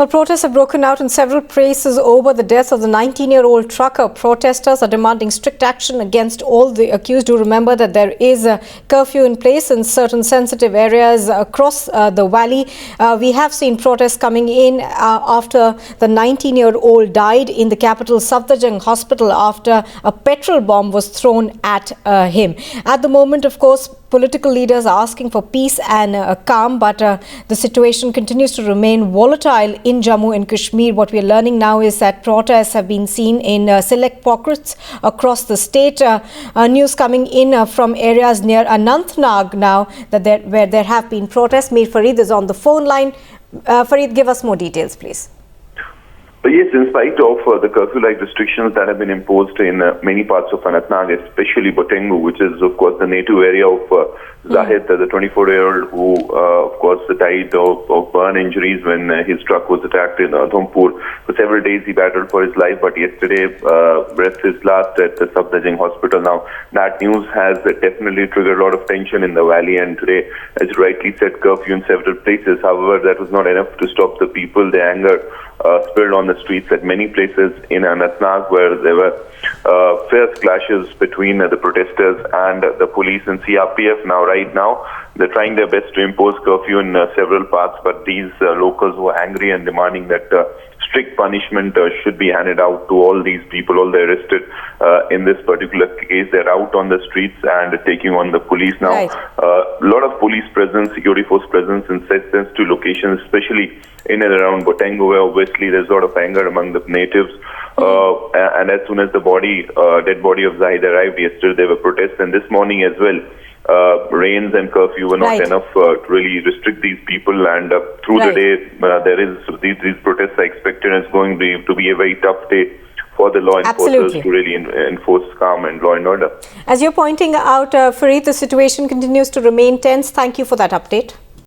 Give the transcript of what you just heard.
Well, protests have broken out in several places over the death of the 19-year-old trucker. Protesters are demanding strict action against all the accused. Do remember that there is a curfew in place in certain sensitive areas across the valley. We have seen protests coming in after the 19-year-old died in the capital Safdarjung hospital after a petrol bomb was thrown at him. At the moment, of course, political leaders are asking for peace and calm, but the situation continues to remain volatile in Jammu and Kashmir. What we are learning now is that protests have been seen in select pockets across the state. News coming in from areas near Anantnag now that where there have been protests. Mir Farid is on the phone line. Farid, give us more details, please. Yes, in spite of the curfew-like restrictions that have been imposed in many parts of Anantnag, especially Botengu, which is, of course, the native area of Zahid, the 24-year-old who, of course, died of burn injuries when his truck was attacked in Udhampur. For several days, he battled for his life, but yesterday breathed his last at the Safdarjung hospital. Now, that news has definitely triggered a lot of tension in the valley, and today, as you rightly said, curfew in several places. However, that was not enough to stop the people. The anger spilled on the streets at many places in Anantnag, where there were fierce clashes between the protesters and the police and CRPF. Now, right now, they're trying their best to impose curfew in several parts, but these locals were angry and demanding that strict punishment should be handed out to all these people, all the arrested in this particular case. They're out on the streets and taking on the police now. Right. A lot of police presence, security force presence in sensitive locations, especially in and around Botengu, where obviously there's a lot of anger among the natives. And as soon as the dead body of Zahid arrived yesterday, there were protests, and this morning as well. Rains and curfew were not enough to really restrict these people, and through the day there is these protests are expected, and it's going to be a very tough day for the law enforcers to really enforce calm and law and order. As you're pointing out, Farid, the situation continues to remain tense. Thank you for that update.